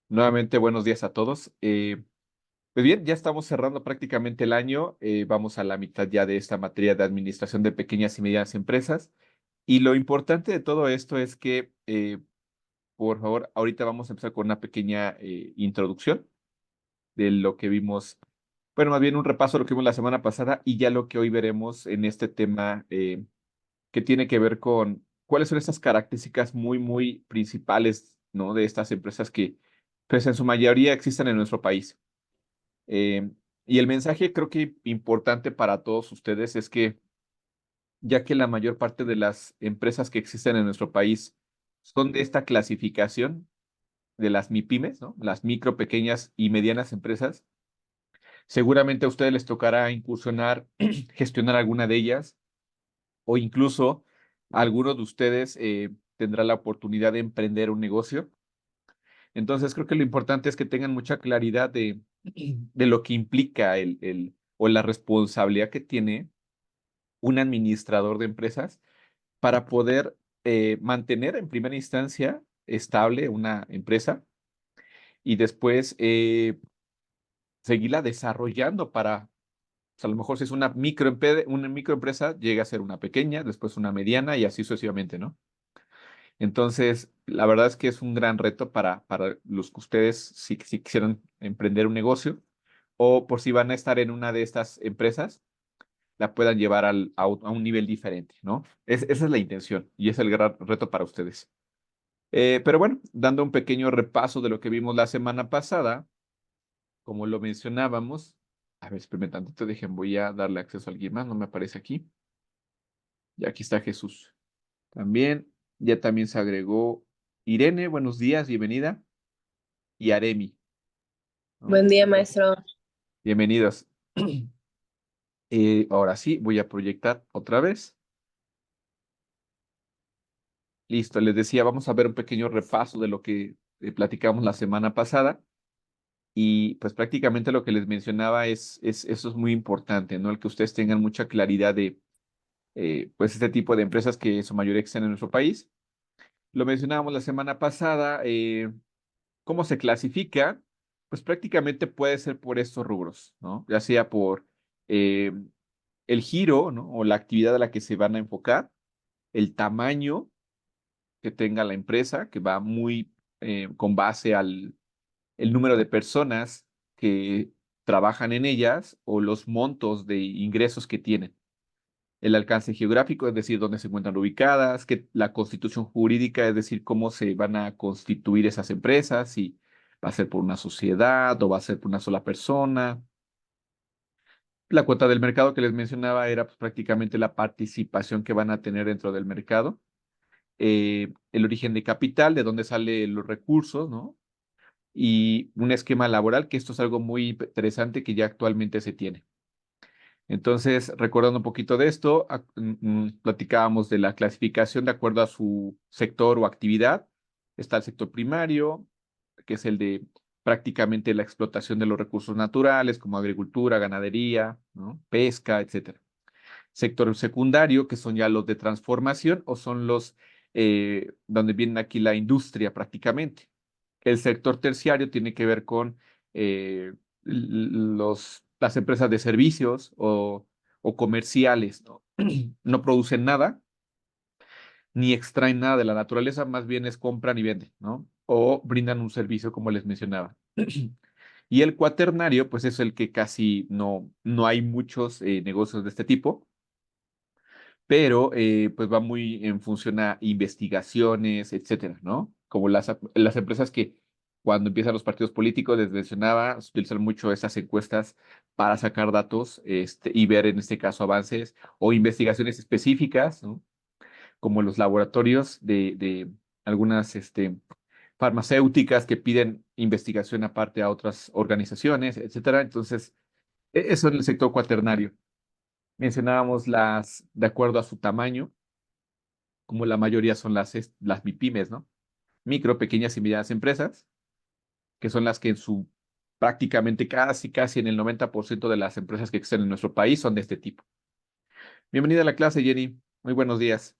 Nuevamente, buenos días a todos. Pues bien, ya estamos cerrando prácticamente el año. Vamos a la mitad ya de esta materia de administración de pequeñas y medianas empresas. Y lo importante de todo esto es que, por favor, ahorita vamos a empezar con una pequeña introducción de lo que vimos, bueno, más bien un repaso de lo que vimos la semana pasada y ya lo que hoy veremos en este tema que tiene que ver con cuáles son estas características muy principales, ¿no? De estas empresas que, pues en su mayoría existen en nuestro país. Eh, y el mensaje creo que importante para todos ustedes es que ya que la mayor parte de las empresas que existen en nuestro país son de esta clasificación de las MIPYMES, ¿no? Las micro, pequeñas y medianas empresas, seguramente a ustedes les tocará incursionar, gestionar alguna de ellas o incluso alguno de ustedes tendrá la oportunidad de emprender un negocio. Entonces, creo que lo importante es que tengan mucha claridad de lo que implica o la responsabilidad que tiene un administrador de empresas para poder mantener en primera instancia estable una empresa y después seguirla desarrollando para, pues, a lo mejor si es una microempresa, llega a ser una pequeña, después una mediana y así sucesivamente, ¿no? Entonces, la verdad es que es un gran reto para los que ustedes, si quisieran emprender un negocio o por si van a estar en una de estas empresas, la puedan llevar a un nivel diferente, ¿no? Esa es la intención y es el gran reto para ustedes. Pero bueno, dando un pequeño repaso de lo que vimos la semana pasada, como lo mencionábamos, a ver, espérame tantito, dejen, voy a darle acceso a alguien más, no me aparece aquí. Y aquí está Jesús. También, ya también se agregó Irene, buenos días, bienvenida. Y Aremi, ¿no? Buen día, maestro. Bienvenidos. Ahora sí, voy a proyectar otra vez. Listo, les decía, vamos a ver un pequeño repaso de lo que platicamos la semana pasada. Y pues prácticamente lo que les mencionaba eso es muy importante, ¿no? El que ustedes tengan mucha claridad de pues este tipo de empresas que en su mayoría existen en nuestro país. Lo mencionábamos la semana pasada, ¿cómo se clasifica? Pues prácticamente puede ser por estos rubros, ¿no? Ya sea por eh, el giro, ¿no? O la actividad a la que se van a enfocar, el tamaño que tenga la empresa, que va muy con base al el número de personas que trabajan en ellas o los montos de ingresos que tienen. El alcance geográfico, es decir, dónde se encuentran ubicadas, que la constitución jurídica, es decir, cómo se van a constituir esas empresas, si va a ser por una sociedad o va a ser por una sola persona. La cuota del mercado que les mencionaba era pues, prácticamente la participación que van a tener dentro del mercado. El origen de capital, de dónde salen los recursos, ¿no? Y un esquema laboral, que esto es algo muy interesante que ya actualmente se tiene. Entonces, recordando un poquito de esto, platicábamos de la clasificación de acuerdo a su sector o actividad. Está el sector primario, que es el de prácticamente la explotación de los recursos naturales, como agricultura, ganadería, ¿no? Pesca, etcétera. Sector secundario, que son ya los de transformación o son los donde viene aquí la industria prácticamente. El sector terciario tiene que ver con las empresas de servicios o comerciales, ¿no? No producen nada ni extraen nada de la naturaleza, más bien es compran y venden, ¿no? O brindan un servicio, como les mencionaba. Y el cuaternario, pues es el que casi no hay muchos negocios de este tipo, pero pues va muy en función a investigaciones, etcétera, ¿no? Como las empresas que cuando empiezan los partidos políticos, les mencionaba, se utilizan mucho esas encuestas para sacar datos y ver en este caso avances o investigaciones específicas, ¿no? Como los laboratorios de algunas farmacéuticas que piden investigación aparte a otras organizaciones, etcétera. Entonces, eso en el sector cuaternario. Mencionábamos de acuerdo a su tamaño, como la mayoría son las MIPYMES, ¿no? Micro, pequeñas y medianas empresas, que son las que en su prácticamente casi en el 90% de las empresas que existen en nuestro país son de este tipo. Bienvenida a la clase, Jenny. Muy buenos días.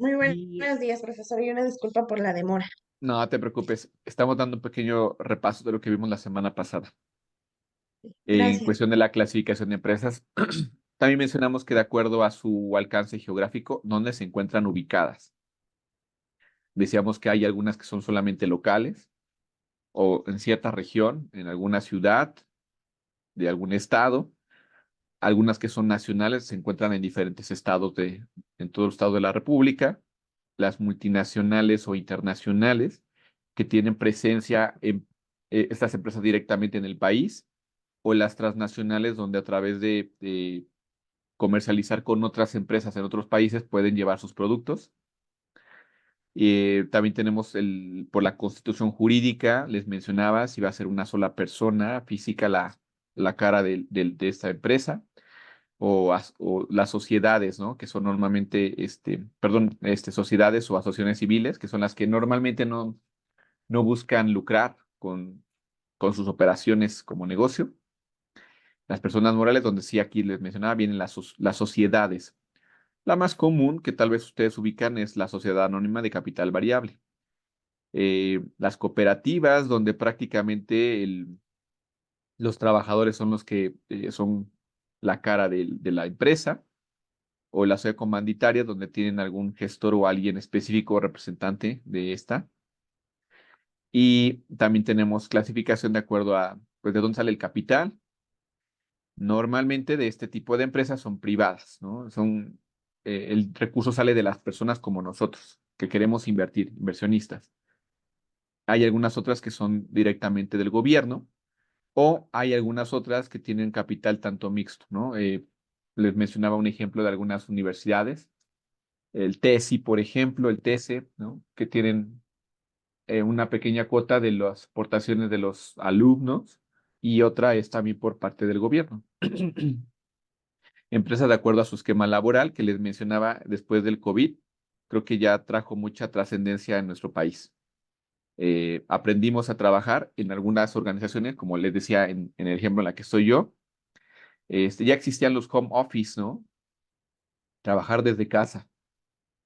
Muy Y buenos días, profesor, y una disculpa por la demora. no te preocupes, estamos dando un pequeño repaso de lo que vimos la semana pasada. En Gracias. cuestión de la clasificación de empresas, también mencionamos que de acuerdo a su alcance geográfico, dónde se encuentran ubicadas. Decíamos que hay algunas que son solamente locales o en cierta región, en alguna ciudad de algún estado, algunas que son nacionales, se encuentran en diferentes estados en todo el estado de la República, las multinacionales o internacionales que tienen presencia en estas empresas directamente en el país, o las transnacionales donde a través de comercializar con otras empresas en otros países pueden llevar sus productos. También tenemos por la constitución jurídica, les mencionaba si va a ser una sola persona física la cara de esta empresa o las sociedades, ¿no? Que son normalmente, perdón, sociedades o asociaciones civiles, que son las que normalmente no buscan lucrar con sus operaciones como negocio. Las personas morales, donde sí aquí les mencionaba, vienen las sociedades. La más común que tal vez ustedes ubican es la sociedad anónima de capital variable. Las cooperativas, donde prácticamente los trabajadores son los que son la cara de la empresa, o la sociedad comanditaria, donde tienen algún gestor o alguien específico o representante de esta. Y también tenemos clasificación de acuerdo a, pues, de dónde sale el capital. Normalmente de este tipo de empresas son privadas, ¿no? El recurso sale de las personas como nosotros, que queremos invertir, inversionistas. Hay algunas otras que son directamente del gobierno, o hay algunas otras que tienen capital tanto mixto, ¿no? Les mencionaba un ejemplo de algunas universidades, el TESI, por ejemplo, el TESE, ¿no? Que tienen una pequeña cuota de las aportaciones de los alumnos, y otra es también por parte del gobierno. Empresa de acuerdo a su esquema laboral que les mencionaba después del COVID, creo que ya trajo mucha trascendencia en nuestro país. Aprendimos a trabajar en algunas organizaciones, como les decía en el ejemplo en la que estoy yo. Ya existían los home office, ¿no? Trabajar desde casa,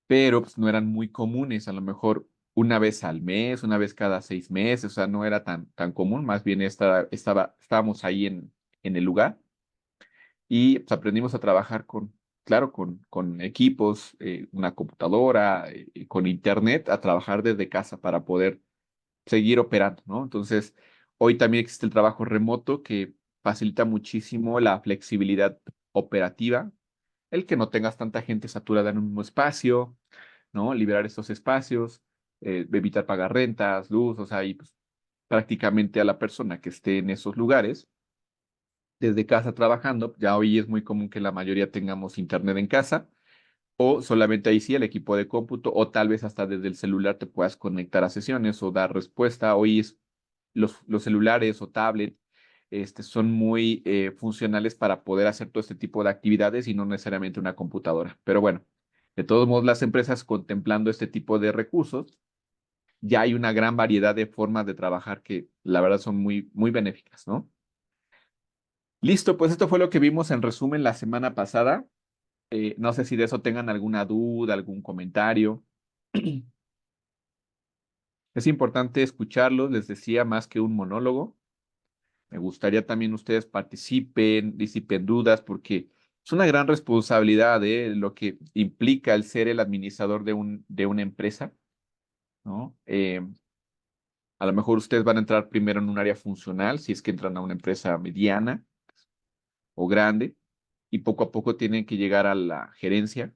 pero pues, no eran muy comunes, a lo mejor una vez al mes, una vez cada 6 meses, o sea, no era tan común, más bien estábamos ahí en el lugar, y pues, aprendimos a trabajar claro, con equipos, una computadora, con internet, a trabajar desde casa para poder seguir operando, ¿no? Entonces, hoy también existe el trabajo remoto que facilita muchísimo la flexibilidad operativa, el que no tengas tanta gente saturada en un mismo espacio, ¿no? Liberar estos espacios, evitar pagar rentas, luz, o sea, y pues, prácticamente a la persona que esté en esos lugares, desde casa trabajando, ya hoy es muy común que la mayoría tengamos internet en casa, o solamente ahí sí el equipo de cómputo, o tal vez hasta desde el celular te puedas conectar a sesiones o dar respuesta. Hoy los celulares o tablet son muy funcionales para poder hacer todo este tipo de actividades y no necesariamente una computadora. Pero bueno, de todos modos, las empresas contemplando este tipo de recursos, ya hay una gran variedad de formas de trabajar que la verdad son muy, muy benéficas, ¿no? Listo, pues esto fue lo que vimos en resumen la semana pasada. No sé si de eso tengan alguna duda, algún comentario. Es importante escucharlos, les decía, más que un monólogo. Me gustaría también ustedes participen, disipen dudas, porque es una gran responsabilidad de lo que implica el ser el administrador de una empresa, ¿no? A lo mejor ustedes van a entrar primero en un área funcional, si es que entran a una empresa mediana o grande, y poco a poco tienen que llegar a la gerencia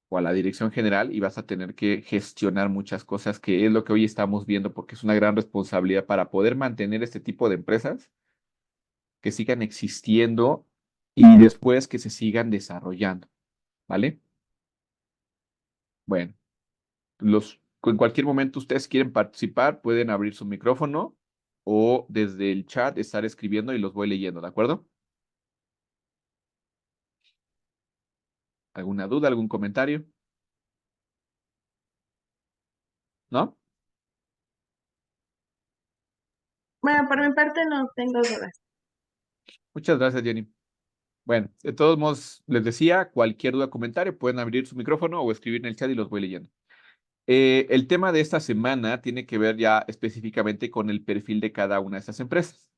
o a la dirección general, y vas a tener que gestionar muchas cosas, que es lo que hoy estamos viendo, porque es una gran responsabilidad para poder mantener este tipo de empresas que sigan existiendo y después que se sigan desarrollando, ¿vale? Bueno, en cualquier momento ustedes quieren participar, pueden abrir su micrófono o desde el chat estar escribiendo y los voy leyendo, ¿de acuerdo? ¿Alguna duda, algún comentario? ¿No? Bueno, por mi parte no tengo dudas. Muchas gracias, Jenny. Bueno, de todos modos, les decía, cualquier duda o comentario, pueden abrir su micrófono o escribir en el chat y los voy leyendo. El tema de esta semana tiene que ver ya específicamente con el perfil de cada una de estas empresas.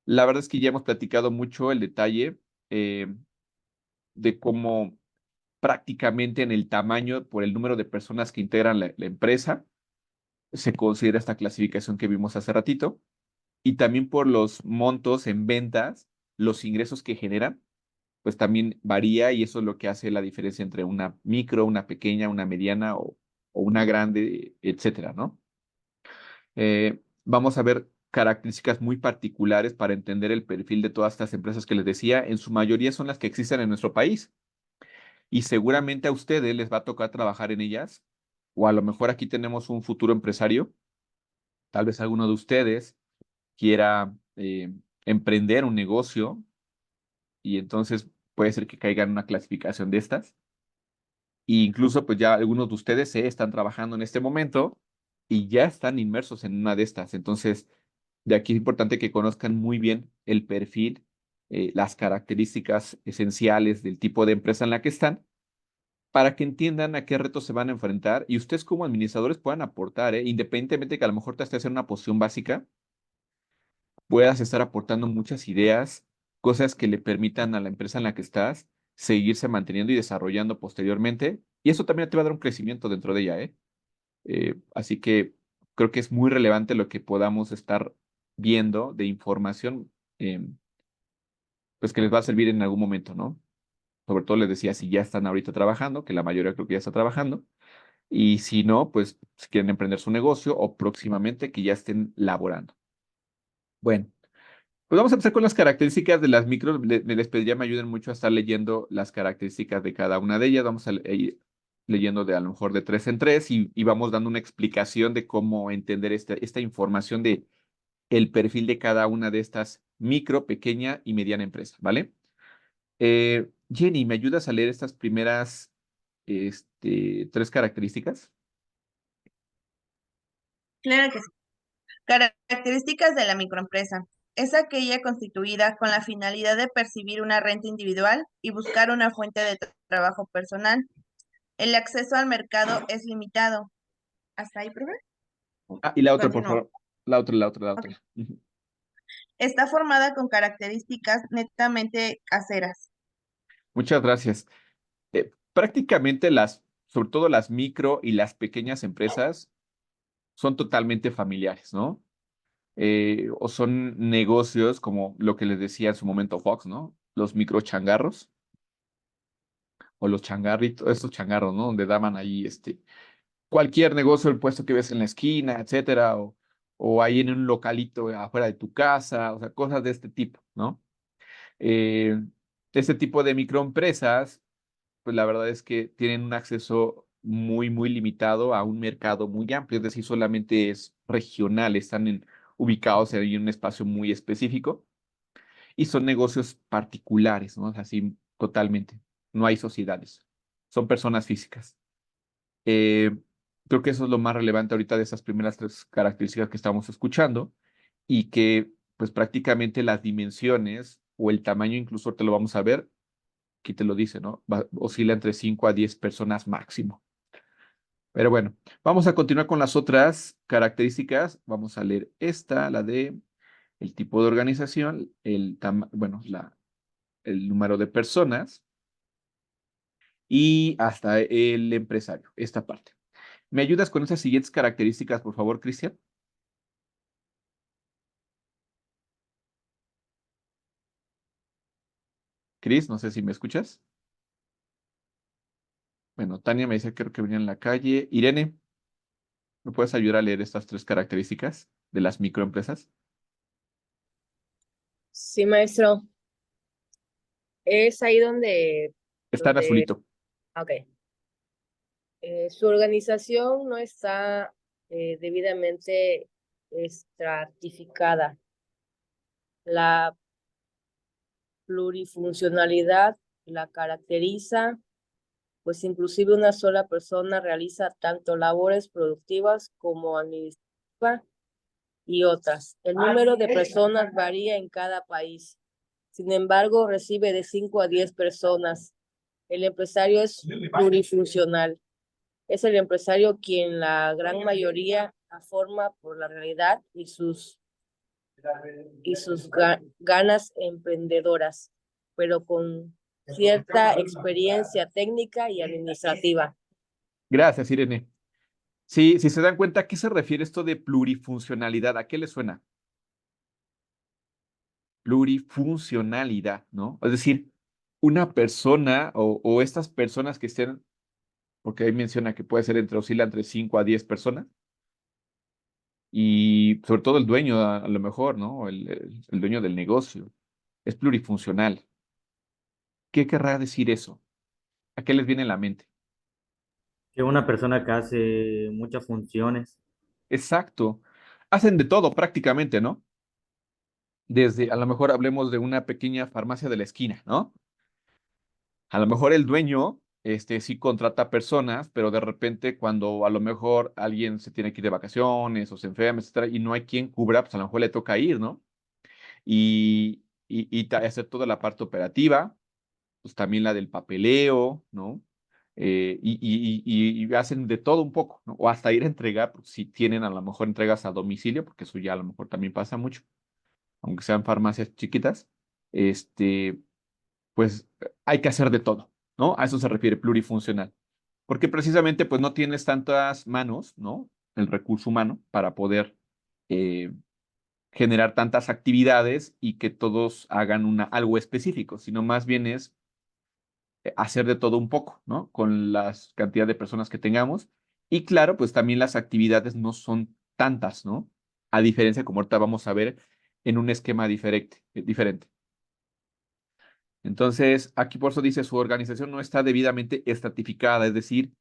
La verdad es que ya hemos platicado mucho el detalle eh, de cómo prácticamente en el tamaño, por el número de personas que integran la empresa, se considera esta clasificación que vimos hace ratito, y también por los montos en ventas, los ingresos que generan, pues también varía y eso es lo que hace la diferencia entre una micro, una pequeña, una mediana o una grande, etcétera, ¿no? Vamos a ver características muy particulares para entender el perfil de todas estas empresas que les decía. En su mayoría son las que existen en nuestro país y seguramente a ustedes les va a tocar trabajar en ellas, o a lo mejor aquí tenemos un futuro empresario, tal vez alguno de ustedes quiera emprender un negocio y entonces puede ser que caiga en una clasificación de estas. E incluso pues ya algunos de ustedes están trabajando en este momento y ya están inmersos en una de estas. Entonces, de aquí es importante que conozcan muy bien el perfil, las características esenciales del tipo de empresa en la que están, para que entiendan a qué retos se van a enfrentar y ustedes como administradores puedan aportar, independientemente que a lo mejor te estés en una posición básica, puedas estar aportando muchas ideas, cosas que le permitan a la empresa en la que estás seguirse manteniendo y desarrollando posteriormente. Y eso también te va a dar un crecimiento dentro de ella, ¿eh? Así que creo que es muy relevante lo que podamos estar viendo de información, eh, pues que les va a servir en algún momento, ¿no? Sobre todo les decía si ya están ahorita trabajando, que la mayoría creo que ya está trabajando, y si no, pues si quieren emprender su negocio o próximamente que ya estén laborando. Bueno. Pues vamos a empezar con las características de las micros. Les pediría me ayuden mucho a estar leyendo las características de cada una de ellas. Vamos a ir leyendo de a lo mejor de tres en tres y vamos dando una explicación de cómo entender esta información de el perfil de cada una de estas micro, pequeña y mediana empresa, ¿vale? Jenny, ¿me ayudas a leer estas primeras tres características? Claro que sí. Características de la microempresa. Es aquella constituida con la finalidad de percibir una renta individual y buscar una fuente de trabajo personal. El acceso al mercado es limitado. ¿Hasta ahí, profe? Ah, y la otra, por Continúo. favor. La Ok. otra. Ujú. Está formada con características netamente caseras. Muchas gracias. Prácticamente sobre todo las micro y las pequeñas empresas, son totalmente familiares, ¿no? O son negocios como lo que les decía en su momento Fox, ¿no? Los micro changarros o los changarritos, estos changarros, ¿no? Donde daban ahí cualquier negocio, el puesto que ves en la esquina, etcétera, o ahí en un localito afuera de tu casa, o sea, cosas de este tipo, ¿no? Eh, este tipo de microempresas pues la verdad es que tienen un acceso muy, muy limitado a un mercado muy amplio, es decir, solamente es regional, ubicados en un espacio muy específico y son negocios particulares, ¿no? Así totalmente, no hay sociedades, son personas físicas. Eh, Creo que eso es lo más relevante ahorita de esas primeras tres características que estamos escuchando y que pues prácticamente las dimensiones o el tamaño incluso te lo vamos a ver aquí te lo dice, ¿no? Oscila entre 5 a 10 personas máximo. Pero bueno, vamos a continuar con las otras características. Vamos a leer esta, la de el tipo de organización, bueno, el número de personas y hasta el empresario, esta parte. ¿Me ayudas con esas siguientes características, por favor, Cristian? Cris, no sé si me escuchas. Bueno, Tania me dice que creo que venía en la calle. Irene, ¿me puedes ayudar a leer estas tres características de las microempresas? Sí, maestro. Es ahí Está en azulito. ok. Su organización no está debidamente estratificada. La plurifuncionalidad la caracteriza, pues inclusive una sola persona realiza tanto labores productivas como administrativas y otras. El número de personas varía en cada país. Sin embargo, recibe de 5 a 10 personas. El empresario es plurifuncional. Es el empresario quien la gran mayoría la forma por la realidad y sus ganas emprendedoras, pero con cierta experiencia técnica y administrativa. Gracias, Irene. Sí, si se dan cuenta, ¿a qué se refiere esto de plurifuncionalidad? ¿A qué le suena? Plurifuncionalidad, ¿no? Es decir, una persona o estas personas que estén, porque ahí menciona que puede ser oscila entre 5 a 10 personas, y sobre todo el dueño, a lo mejor, ¿no? El dueño del negocio, es plurifuncional. ¿Qué querrá decir eso? ¿A qué les viene a la mente? Que una persona que hace muchas funciones. Exacto. Hacen de todo prácticamente, ¿no? Desde, a lo mejor hablemos de una pequeña farmacia de la esquina, ¿no? A lo mejor el dueño, sí contrata personas, pero de repente cuando a lo mejor alguien se tiene que ir de vacaciones o se enferma, etcétera, y no hay quien cubra, pues a lo mejor le toca ir, ¿no? Y hacer toda la parte operativa, pues también la del papeleo, ¿no? Y hacen de todo un poco, ¿no? O hasta ir a entregar, pues, si tienen a lo mejor entregas a domicilio, porque eso ya a lo mejor también pasa mucho, aunque sean farmacias chiquitas, este, pues hay que hacer de todo, ¿no? A eso se refiere plurifuncional, porque precisamente pues no tienes tantas manos, ¿no? El recurso humano para poder eh, generar tantas actividades y que todos hagan algo específico, sino más bien es hacer de todo un poco, ¿no? Con la cantidad de personas que tengamos. Y claro, pues también las actividades no son tantas, ¿no? A diferencia, como ahorita vamos a ver, en un esquema diferente. Entonces, aquí por eso dice, su organización no está debidamente estratificada, es decir,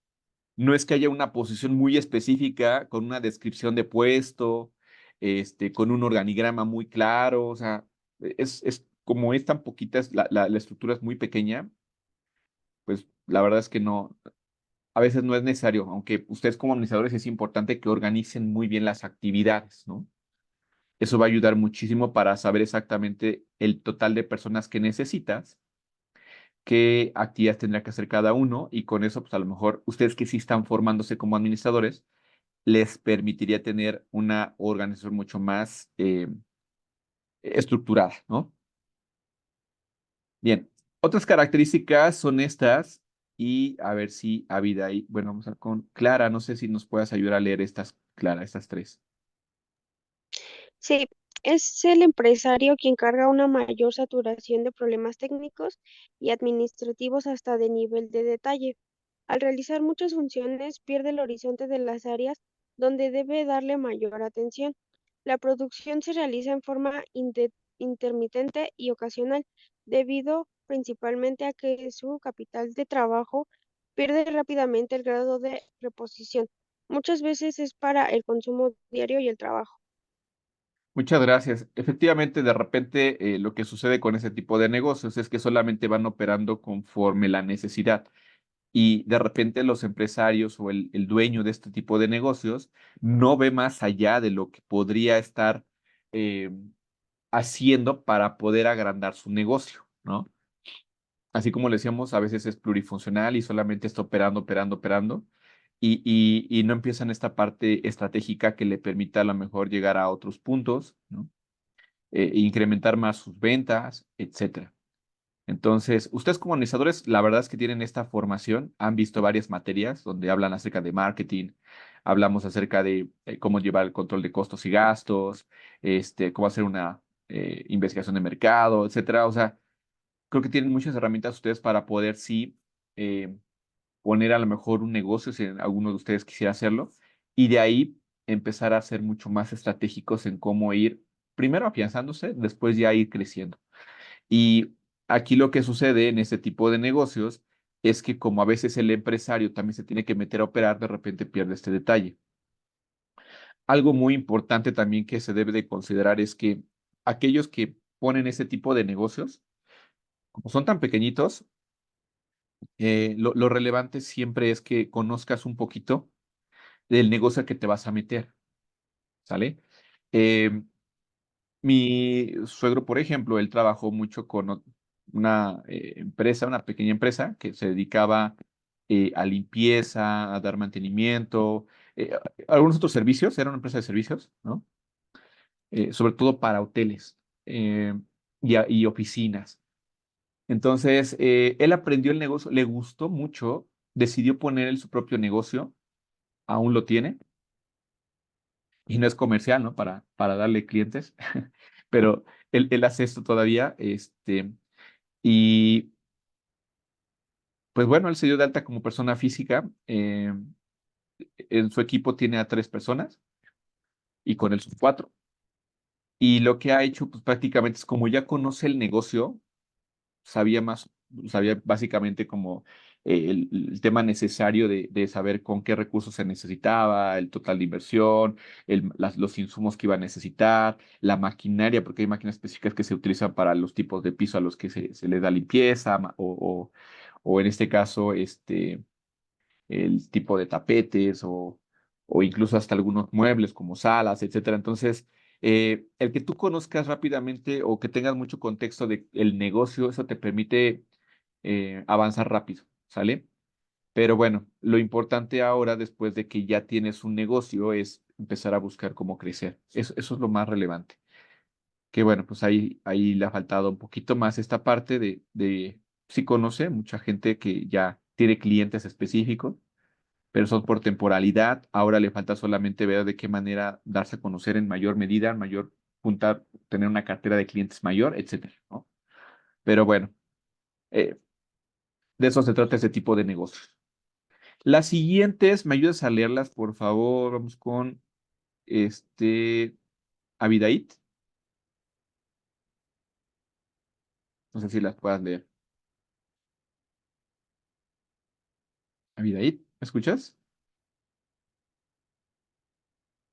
no es que haya una posición muy específica con una descripción de puesto, con un organigrama muy claro, o sea, es como es tan poquita, la estructura es muy pequeña, pues la verdad es que no, a veces no es necesario, aunque ustedes como administradores es importante que organicen muy bien las actividades, ¿no? Eso va a ayudar muchísimo para saber exactamente el total de personas que necesitas, qué actividades tendrá que hacer cada uno y con eso, pues a lo mejor ustedes que sí están formándose como administradores, les permitiría tener una organización mucho más estructurada, ¿no? Bien, otras características son estas y a ver si Avida ahí, bueno, vamos a con Clara, no sé si nos puedas ayudar a leer estas, Clara, estas tres. Sí, es el empresario quien carga una mayor saturación de problemas técnicos y administrativos hasta de nivel de detalle. Al realizar muchas funciones, pierde el horizonte de las áreas donde debe darle mayor atención. La producción se realiza en forma intermitente y ocasional, debido principalmente a que su capital de trabajo pierde rápidamente el grado de reposición. Muchas veces es para el consumo diario y el trabajo. Muchas gracias. Efectivamente, de repente lo que sucede con ese tipo de negocios es que solamente van operando conforme la necesidad. Y de repente los empresarios o el dueño de este tipo de negocios no ve más allá de lo que podría estar eh, haciendo para poder agrandar su negocio, ¿no? Así como le decíamos, a veces es plurifuncional y solamente está operando, operando, operando, y no empiezan esta parte estratégica que le permita a lo mejor llegar a otros puntos, ¿no? Incrementar más sus ventas, etcétera. Entonces, ustedes como organizadores, la verdad es que tienen esta formación, han visto varias materias donde hablan acerca de marketing, hablamos acerca de cómo llevar el control de costos y gastos, cómo hacer una investigación de mercado, etcétera. O sea, creo que tienen muchas herramientas ustedes para poder sí eh, poner a lo mejor un negocio si alguno de ustedes quisiera hacerlo y de ahí empezar a ser mucho más estratégicos en cómo ir primero afianzándose, después ya ir creciendo. Y aquí lo que sucede en este tipo de negocios es que como a veces el empresario también se tiene que meter a operar, de repente pierde este detalle. Algo muy importante también que se debe de considerar es que aquellos que ponen ese tipo de negocios, como son tan pequeñitos, lo relevante siempre es que conozcas un poquito del negocio al que te vas a meter, ¿sale? Eh, Mi suegro, por ejemplo, él trabajó mucho con una empresa, una pequeña empresa que se dedicaba a limpieza, a dar mantenimiento, algunos otros servicios, era una empresa de servicios, ¿no? Sobre todo para hoteles y oficinas. Entonces, él aprendió el negocio, le gustó mucho, decidió poner él su propio negocio, aún lo tiene, y no es comercial, ¿no? Para darle clientes, pero él hace esto todavía, y pues bueno, él se dio de alta como persona física, en su equipo tiene a 3 personas, y con él son 4, y lo que ha hecho, pues prácticamente es como ya conoce el negocio, sabía más, sabía básicamente como el tema necesario de saber con qué recursos se necesitaba, el total de inversión, los insumos que iba a necesitar, la maquinaria, porque hay máquinas específicas que se utilizan para los tipos de piso a los que se le da limpieza, o en este caso, el tipo de tapetes o incluso hasta algunos muebles como salas, etcétera. Entonces, el que tú conozcas rápidamente o que tengas mucho contexto del negocio, eso te permite avanzar rápido, ¿sale? Pero bueno, lo importante ahora, después de que ya tienes un negocio, es empezar a buscar cómo crecer. Eso es lo más relevante. Que bueno, pues ahí le ha faltado un poquito más esta parte sí conoce mucha gente que ya tiene clientes específicos, pero son por temporalidad. Ahora le falta solamente ver de qué manera darse a conocer en mayor medida, en mayor juntar, tener una cartera de clientes mayor, etcétera, ¿no? Pero bueno, eh, de eso se trata este tipo de negocios. Las siguientes, ¿me ayudas a leerlas, por favor? Vamos con este Avidait. No sé si las puedas leer. Avidait, ¿me escuchas?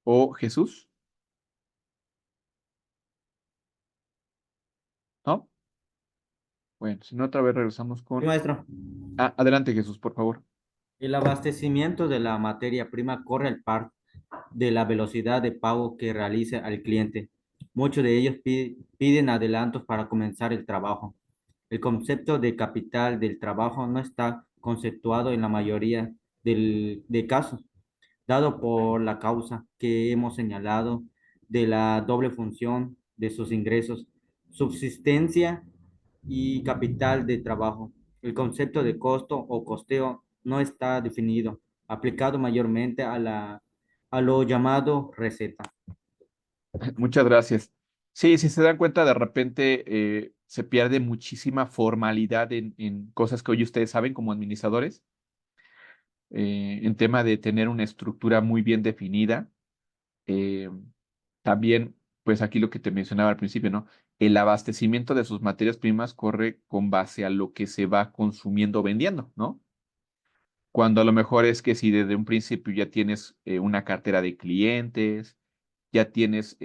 ¿O Jesús? ¿No? Bueno, si no, otra vez regresamos Sí, con... maestro. Ah, adelante, Jesús, por favor. El abastecimiento de la materia prima corre al par de la velocidad de pago que realice al cliente. Muchos de ellos piden adelantos para comenzar el trabajo. El concepto de capital del trabajo no está conceptuado en la mayoría de casos, dado por la causa que hemos señalado de la doble función de sus ingresos, subsistencia y capital de trabajo. El concepto de costo o costeo no está definido, aplicado mayormente a lo llamado receta. Muchas gracias. Sí, si se dan cuenta, de repente se pierde muchísima formalidad en cosas que hoy ustedes saben como administradores, en tema de tener una estructura muy bien definida. eh, También, pues aquí lo que te mencionaba al principio, ¿no? El abastecimiento de sus materias primas corre con base a lo que se va consumiendo o vendiendo, ¿no? Cuando a lo mejor es que si desde un principio ya tienes una cartera de clientes, ya tienes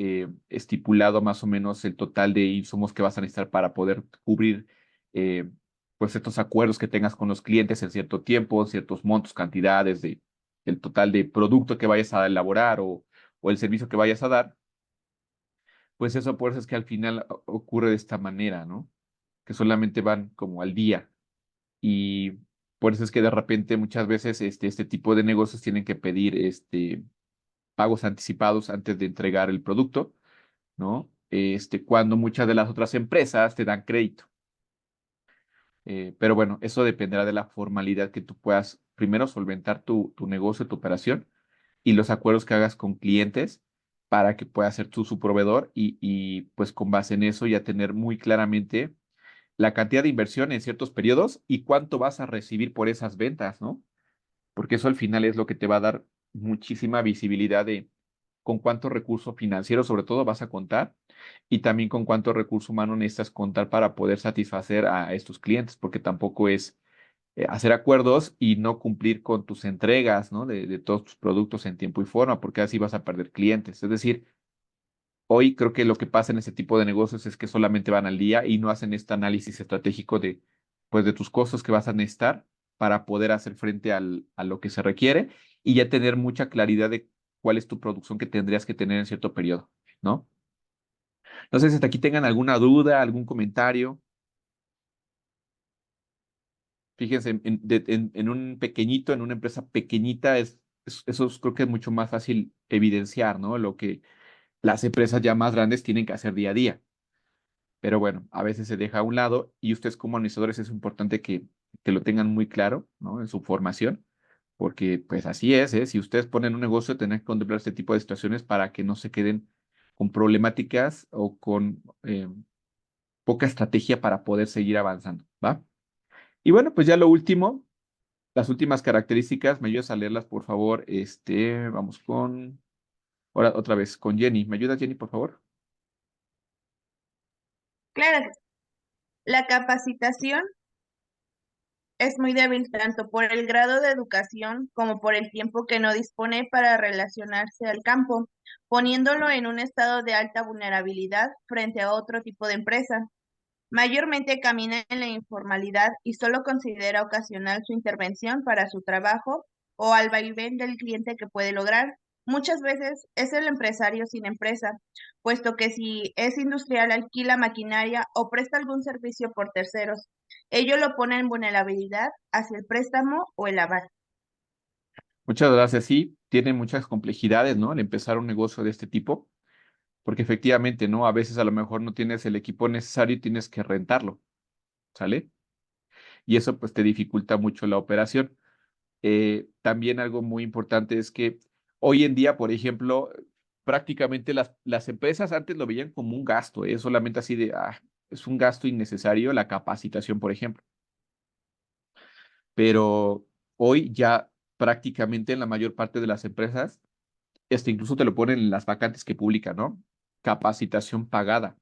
estipulado más o menos el total de insumos que vas a necesitar para poder cubrir eh, pues estos acuerdos que tengas con los clientes en cierto tiempo, ciertos montos, cantidades el total de producto que vayas a elaborar o el servicio que vayas a dar, pues eso por eso es que al final ocurre de esta manera, ¿no? Que solamente van como al día. Y por eso es que de repente muchas veces este tipo de negocios tienen que pedir pagos anticipados antes de entregar el producto, ¿no? Cuando muchas de las otras empresas te dan crédito. Pero bueno, eso dependerá de la formalidad que tú puedas primero solventar tu negocio, tu operación y los acuerdos que hagas con clientes para que puedas ser tú su proveedor y pues con base en eso ya tener muy claramente la cantidad de inversión en ciertos periodos y cuánto vas a recibir por esas ventas, ¿no? Porque eso al final es lo que te va a dar muchísima visibilidad de con cuánto recurso financiero sobre todo vas a contar y también con cuánto recurso humano necesitas contar para poder satisfacer a estos clientes, porque tampoco es hacer acuerdos y no cumplir con tus entregas, ¿no? De todos tus productos en tiempo y forma, porque así vas a perder clientes. Es decir, hoy creo que lo que pasa en este tipo de negocios es que solamente van al día y no hacen este análisis estratégico pues, de tus costos que vas a necesitar para poder hacer frente a lo que se requiere y ya tener mucha claridad de cuál es tu producción que tendrías que tener en cierto periodo, ¿no? No sé si hasta aquí tengan alguna duda, algún comentario. Fíjense, en un pequeñito, en una empresa pequeñita, eso creo que es mucho más fácil evidenciar, ¿no? Lo que las empresas ya más grandes tienen que hacer día a día. Pero bueno, a veces se deja a un lado y ustedes como administradores es importante que lo tengan muy claro, ¿no? En su formación, porque pues así es, ¿eh? Si ustedes ponen un negocio, tienen que contemplar este tipo de situaciones para que no se queden con problemáticas o con poca estrategia para poder seguir avanzando, ¿va? Y bueno, pues ya lo último, las últimas características, ¿me ayudas a leerlas, por favor? Vamos ahora otra vez, con Jenny. ¿Me ayudas, Jenny, por favor? Claro, la capacitación es muy débil tanto por el grado de educación como por el tiempo que no dispone para relacionarse al campo, poniéndolo en un estado de alta vulnerabilidad frente a otro tipo de empresa. Mayormente camina en la informalidad y solo considera ocasional su intervención para su trabajo o al vaivén del cliente que puede lograr. Muchas veces es el empresario sin empresa, puesto que si es industrial alquila maquinaria o presta algún servicio por terceros. Ello lo pone en vulnerabilidad hacia el préstamo o el aval. Muchas gracias. Sí, tiene muchas complejidades, ¿no? Al empezar un negocio de este tipo, porque efectivamente, ¿no? A veces a lo mejor no tienes el equipo necesario y tienes que rentarlo, ¿sale? Y eso pues te dificulta mucho la operación. También algo muy importante es que hoy en día, por ejemplo, prácticamente las empresas antes lo veían como un gasto, ¿eh? Solamente así de, es un gasto innecesario la capacitación, por ejemplo. Pero hoy ya prácticamente en la mayor parte de las empresas, incluso te lo ponen en las vacantes que publican, ¿no? Capacitación pagada,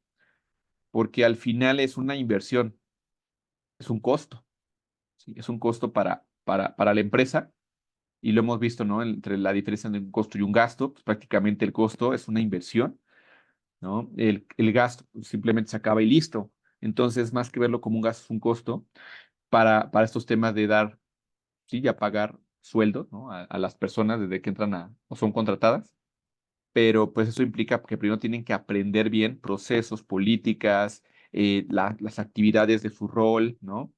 porque al final es una inversión, es un costo, ¿sí? Es un costo para la empresa y lo hemos visto, ¿no? Entre la diferencia entre un costo y un gasto, pues prácticamente el costo es una inversión, ¿no? El gasto pues, simplemente se acaba y listo. Entonces, más que verlo como un gasto, es un costo para estos temas de dar, sí, ya pagar sueldo, ¿no? A las personas desde que entran o son contratadas. Pero pues eso implica que primero tienen que aprender bien procesos, políticas, las actividades de su rol, ¿no?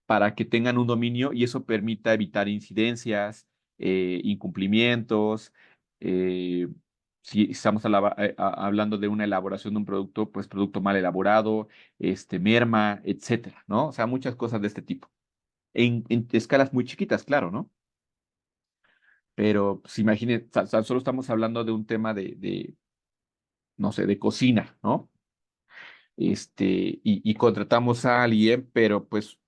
Para que tengan un dominio y eso permita evitar incidencias, incumplimientos. eh, si estamos hablando de una elaboración de un producto, pues producto mal elaborado, merma, etcétera, ¿no? O sea, muchas cosas de este tipo. En escalas muy chiquitas, claro, ¿no? Pero pues, imaginen, solo estamos hablando de un tema no sé, de cocina, ¿no? Y contratamos a alguien, pero pues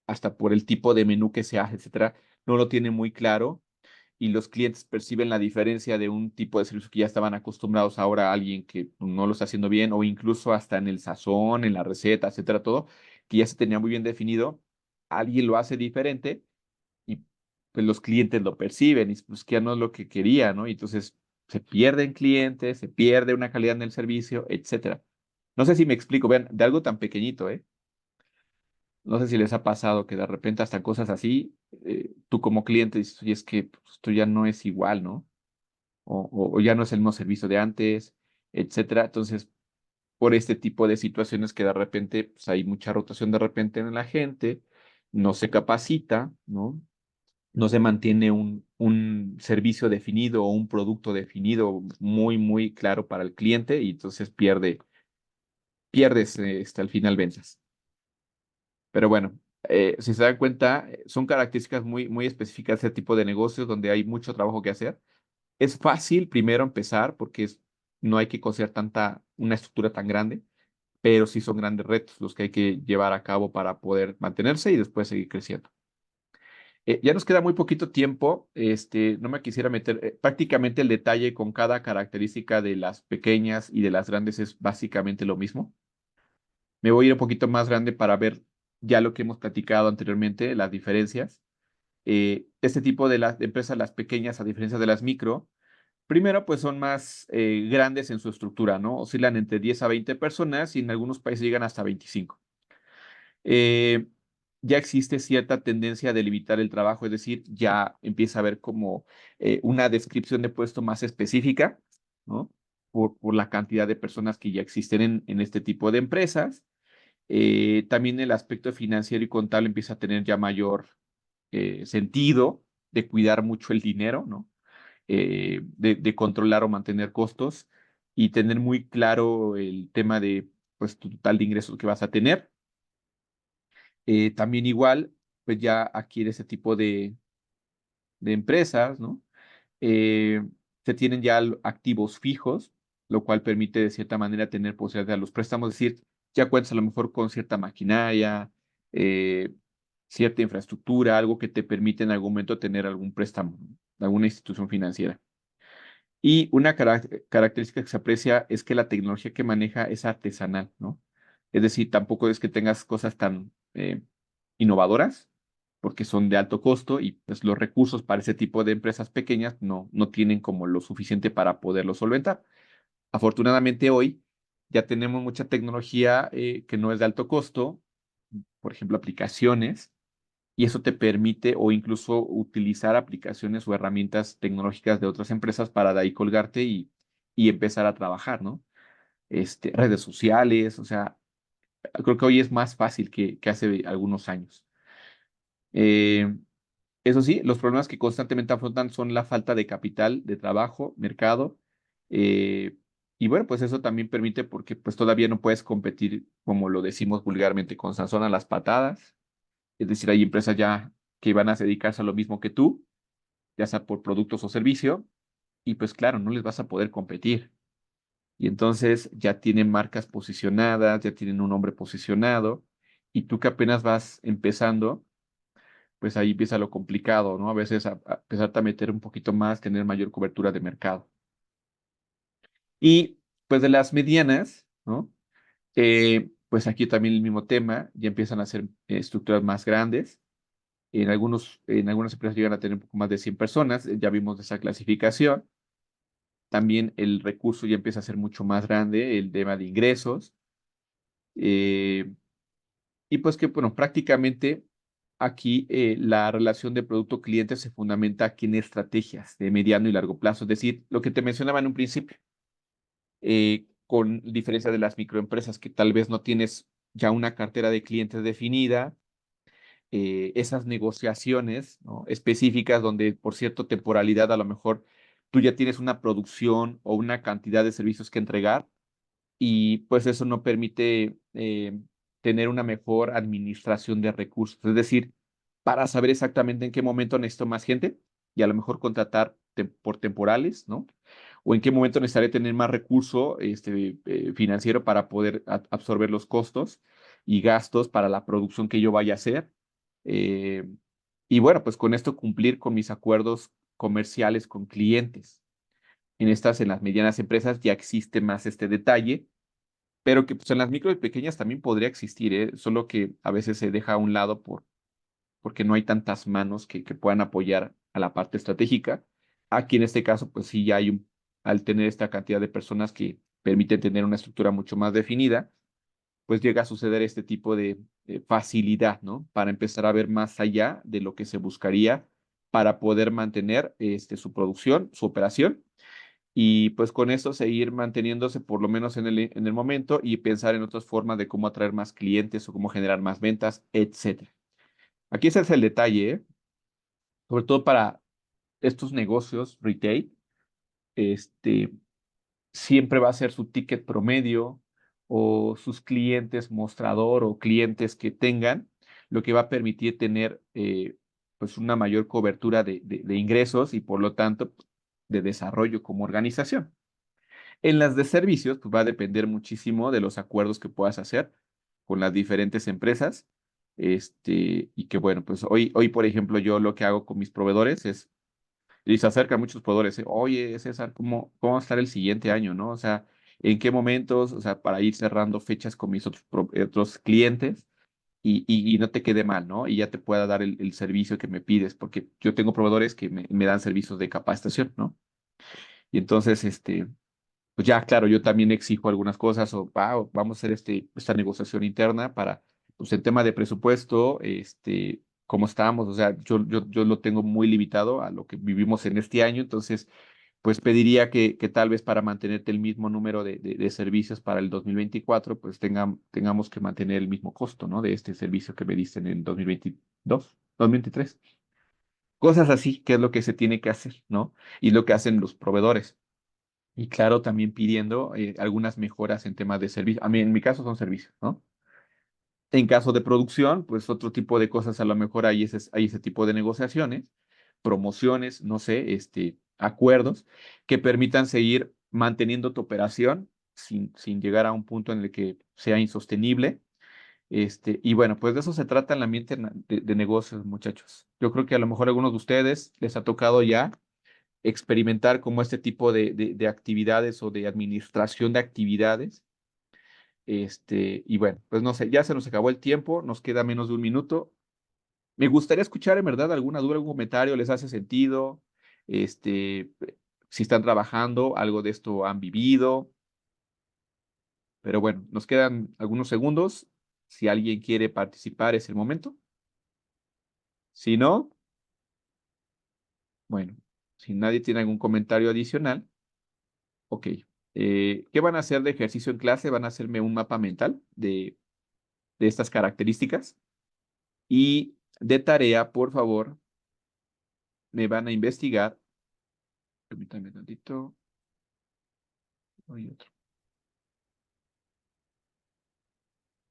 hasta por el tipo de menú que se hace, etcétera, no lo tiene muy claro y los clientes perciben la diferencia de un tipo de servicio que ya estaban acostumbrados ahora a alguien que no lo está haciendo bien o incluso hasta en el sazón, en la receta, etcétera, todo, que ya se tenía muy bien definido, alguien lo hace diferente y pues los clientes lo perciben y pues que ya no es lo que quería, ¿no? Y entonces se pierden clientes, se pierde una calidad en el servicio, etcétera. No sé si me explico, vean, de algo tan pequeñito, ¿eh? No sé si les ha pasado que de repente hasta cosas así, tú como cliente dices, oye, es que pues, esto ya no es igual, ¿no? O ya no es el mismo servicio de antes, etcétera. Entonces, por este tipo de situaciones que de repente pues, hay mucha rotación de repente en la gente, no se capacita, ¿no? No se mantiene un servicio definido o un producto definido muy, muy claro para el cliente y entonces pierdes al final ventas. Pero bueno, si se dan cuenta, son características muy, muy específicas de este tipo de negocios donde hay mucho trabajo que hacer. Es fácil primero empezar porque no hay que coser una estructura tan grande, pero sí son grandes retos los que hay que llevar a cabo para poder mantenerse y después seguir creciendo. Ya nos queda muy poquito tiempo. No me quisiera meter prácticamente el detalle con cada característica de las pequeñas y de las grandes es básicamente lo mismo. Me voy a ir un poquito más grande para ver ya lo que hemos platicado anteriormente, las diferencias. Este tipo de las empresas, las pequeñas, a diferencia de las micro, primero pues son más grandes en su estructura, ¿no? Oscilan entre 10 a 20 personas y en algunos países llegan hasta 25. Eh, ya existe cierta tendencia de limitar el trabajo, es decir, ya empieza a haber como una descripción de puesto más específica, ¿no? por la cantidad de personas que ya existen en este tipo de empresas. También el aspecto financiero y contable empieza a tener ya mayor sentido de cuidar mucho el dinero, ¿no? De controlar o mantener costos y tener muy claro el tema de pues, tu total de ingresos que vas a tener. También igual, pues ya adquiere ese tipo de empresas, ¿no? Eh, Se tienen ya activos fijos, lo cual permite de cierta manera tener posibilidad de los préstamos, es decir, ya cuentas a lo mejor con cierta maquinaria, eh, cierta infraestructura, algo que te permite en algún momento tener algún préstamo, ¿no? De alguna institución financiera. Y una característica que se aprecia es que la tecnología que maneja es artesanal, ¿no? Es decir, tampoco es que tengas cosas tan innovadoras, porque son de alto costo y pues los recursos para ese tipo de empresas pequeñas no tienen como lo suficiente para poderlo solventar. Afortunadamente hoy ya tenemos mucha tecnología que no es de alto costo, por ejemplo, aplicaciones, y eso te permite o incluso utilizar aplicaciones o herramientas tecnológicas de otras empresas para de ahí colgarte y empezar a trabajar, ¿no? Redes sociales, o sea, creo que hoy es más fácil que hace algunos años. Eh, Eso sí, los problemas que constantemente afrontan son la falta de capital, de trabajo, mercado, eh, y bueno, pues eso también permite porque pues todavía no puedes competir, como lo decimos vulgarmente, con Sansón a las patadas, es decir, hay empresas ya que van a dedicarse a lo mismo que tú, ya sea por productos o servicio, y pues claro, no les vas a poder competir. Y entonces ya tienen marcas posicionadas, ya tienen un nombre posicionado, y tú que apenas vas empezando, pues ahí empieza lo complicado, ¿no? A veces a empezarte a meter un poquito más, tener mayor cobertura de mercado. Y pues de las medianas, ¿no? Pues aquí también el mismo tema, ya empiezan a ser estructuras más grandes. En algunas empresas llegan a tener un poco más de 100 personas, ya vimos esa clasificación. También el recurso ya empieza a ser mucho más grande, el tema de ingresos. eh, y pues que, bueno, prácticamente aquí la relación de producto-cliente se fundamenta aquí en estrategias de mediano y largo plazo, es decir, lo que te mencionaba en un principio, con diferencia de las microempresas que tal vez no tienes ya una cartera de clientes definida, esas negociaciones, ¿no? específicas donde por cierta temporalidad a lo mejor tú ya tienes una producción o una cantidad de servicios que entregar y pues eso no permite tener una mejor administración de recursos. Es decir, para saber exactamente en qué momento necesito más gente y a lo mejor contratar por temporales, ¿no? O en qué momento necesitaré tener más recurso financiero para poder absorber los costos y gastos para la producción que yo vaya a hacer. Eh, y bueno, pues con esto cumplir con mis acuerdos comerciales con clientes. En las medianas empresas ya existe más este detalle, pero que pues, en las micro y pequeñas también podría existir, ¿eh? Solo que a veces se deja a un lado porque no hay tantas manos que puedan apoyar a la parte estratégica. Aquí en este caso, pues sí, ya hay al tener esta cantidad de personas que permiten tener una estructura mucho más definida, pues llega a suceder este tipo de facilidad, ¿no? Para empezar a ver más allá de lo que se buscaría para poder mantener su producción, su operación y pues con eso seguir manteniéndose por lo menos en el momento y pensar en otras formas de cómo atraer más clientes o cómo generar más ventas, etcétera. Aquí ese es el detalle, ¿eh? Sobre todo para estos negocios retail, este, siempre va a ser su ticket promedio o sus clientes mostrador o clientes que tengan, lo que va a permitir tener pues una mayor cobertura de ingresos y por lo tanto de desarrollo como organización. En las de servicios, pues va a depender muchísimo de los acuerdos que puedas hacer con las diferentes empresas. Y que bueno, pues hoy, por ejemplo, yo lo que hago con mis proveedores es, y se acercan muchos proveedores, oye, César, ¿cómo va a estar el siguiente año, no? O sea, ¿en qué momentos? O sea, para ir cerrando fechas con mis otros clientes y no te quede mal, ¿no? Y ya te pueda dar el servicio que me pides, porque yo tengo proveedores que me dan servicios de capacitación, ¿no? Y entonces, pues ya, claro, yo también exijo algunas cosas o vamos a hacer esta negociación interna para, pues el tema de presupuesto, cómo estamos, o sea, yo lo tengo muy limitado a lo que vivimos en este año, entonces, pues pediría que tal vez para mantenerte el mismo número de servicios para el 2024, pues tengamos que mantener el mismo costo, ¿no? De este servicio que me diste en el 2022, 2023. Cosas así, que es lo que se tiene que hacer, ¿no? Y lo que hacen los proveedores. Y claro, también pidiendo algunas mejoras en temas de servicio. A mí, en mi caso, son servicios, ¿no? En caso de producción, pues otro tipo de cosas, a lo mejor hay ese tipo de negociaciones, promociones, no sé, acuerdos que permitan seguir manteniendo tu operación sin llegar a un punto en el que sea insostenible. Y bueno, pues de eso se trata el ambiente de negocios, muchachos. Yo creo que a lo mejor a algunos de ustedes les ha tocado ya experimentar como este tipo de actividades o de administración de actividades. Y bueno, pues no sé, ya se nos acabó el tiempo, nos queda menos de un minuto. Me gustaría escuchar en verdad alguna duda, algún comentario, ¿les hace sentido? Este, si están trabajando, algo de esto han vivido. Pero bueno, nos quedan algunos segundos. Si alguien quiere participar, es el momento. Si no, bueno, si nadie tiene algún comentario adicional, ok. ¿Qué van a hacer de ejercicio en clase? Van a hacerme un mapa mental de estas características. Y de tarea, por favor, me van a investigar. Permítanme tantito. Hay otro.